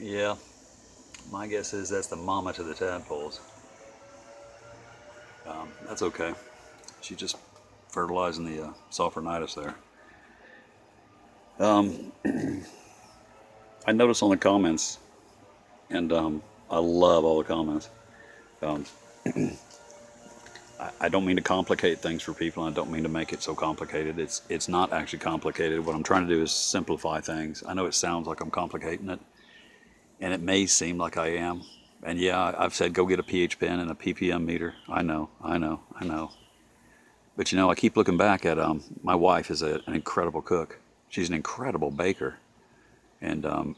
Yeah, my guess is that's the mama to the tadpoles. That's okay. She's just fertilizing the sulfurnitis there. I noticed on the comments, and I love all the comments. Um, I don't mean to complicate things for people, and I don't mean to make it so complicated. It's not actually complicated. What I'm trying to do is simplify things. I know it sounds like I'm complicating it, and it may seem like I am. And yeah, I've said go get a pH pen and a ppm meter. I know. But you know, I keep looking back at my wife is an incredible cook. She's an incredible baker, and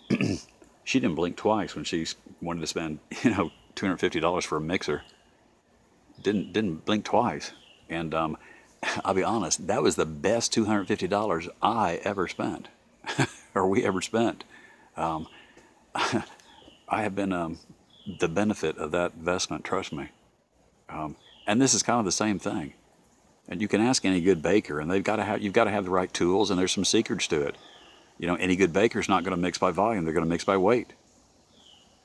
she didn't blink twice when she wanted to spend $250 for a mixer. Didn't blink twice, and I'll be honest, that was the best $250 I ever spent, or we ever spent. I have been the benefit of that investment, trust me. And this is kind of the same thing. And you can ask any good baker, and you've got to have the right tools, and there's some secrets to it. You know, any good baker's not going to mix by volume; they're going to mix by weight.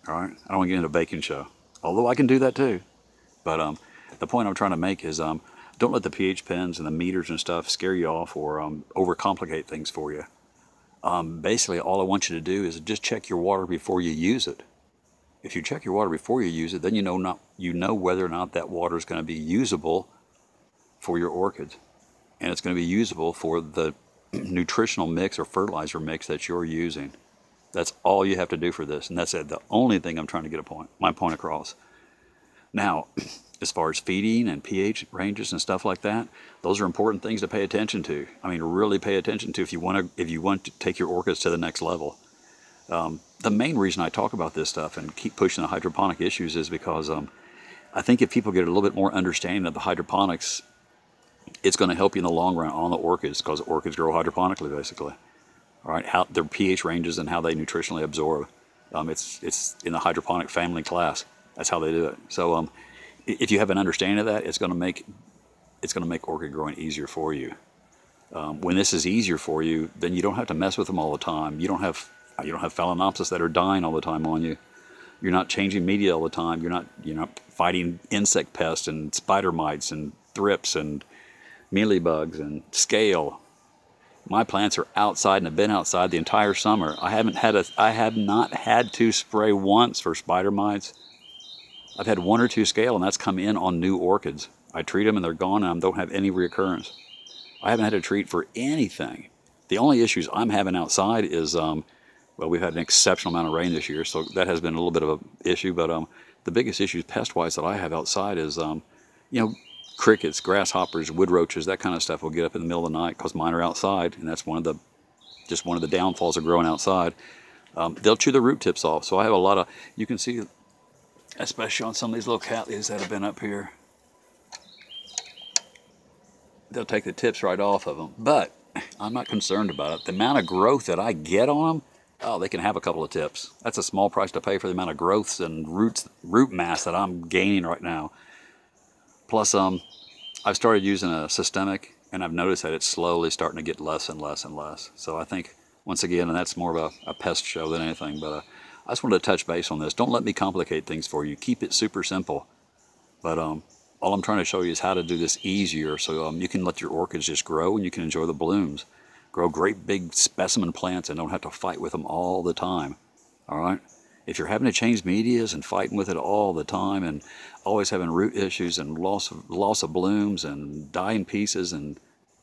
All right, I don't want to get into a baking show, although I can do that too. But the point I'm trying to make is don't let the pH pens and the meters and stuff scare you off or overcomplicate things for you. Basically, all I want you to do is just check your water before you use it. If you check your water before you use it, then you know whether or not that water is going to be usable for your orchids, and it's going to be usable for the nutritional mix or fertilizer mix that you're using. That's all you have to do for this, and that's it. The only thing I'm trying to get my point across. Now, as far as feeding and pH ranges and stuff like that, those are important things to pay attention to. I mean, really pay attention to if you want to take your orchids to the next level. The main reason I talk about this stuff and keep pushing the hydroponic issues is because I think if people get a little bit more understanding of the hydroponics, it's going to help you in the long run on the orchids, because orchids grow hydroponically, basically. All right, how their pH ranges and how they nutritionally absorb. It's in the hydroponic family class. That's how they do it. So if you have an understanding of that, it's going to make orchid growing easier for you. When this is easier for you, then you don't have to mess with them all the time. You don't have phalaenopsis that are dying all the time on you. You're not changing media all the time. You're not fighting insect pests and spider mites and thrips and mealybugs and scale. My plants are outside and have been outside the entire summer. I have not had to spray once for spider mites. I've had 1 or 2 scale, and that's come in on new orchids. I treat them and they're gone, and I don't have any reoccurrence. I haven't had to treat for anything. The only issues I'm having outside is, well, we've had an exceptional amount of rain this year, so that has been a little bit of an issue. But the biggest issues pest-wise that I have outside is, crickets, grasshoppers, wood roaches, that kind of stuff will get up in the middle of the night because mine are outside, and that's one of the downfalls of growing outside. They'll chew the root tips off, so I have a lot of, you can see, especially on some of these little cattleyas that have been up here, they'll take the tips right off of them. But I'm not concerned about it. The amount of growth that I get on them, oh, they can have a couple of tips. That's a small price to pay for the amount of growths and root mass that I'm gaining right now. Plus, I've started using a systemic, and I've noticed that it's slowly starting to get less and less and less. So I think, once again, and that's more of a pest show than anything, but I just wanted to touch base on this. Don't let me complicate things for you. Keep it super simple. But all I'm trying to show you is how to do this easier, so you can let your orchids just grow and you can enjoy the blooms. Grow great big specimen plants and don't have to fight with them all the time. All right? If you're having to change medias and fighting with it all the time and always having root issues and loss of blooms and dying pieces, and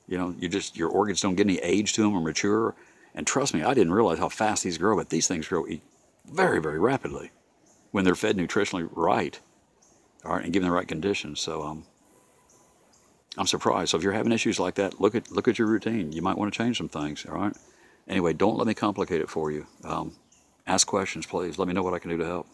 your orchids don't get any age to them or mature. And trust me, I didn't realize how fast these grow, but these things grow very, very rapidly when they're fed nutritionally right, all right, and given the right conditions. So I'm surprised. So if you're having issues like that, look at your routine. You might want to change some things. All right. Anyway, don't let me complicate it for you. Ask questions, please. Let me know what I can do to help.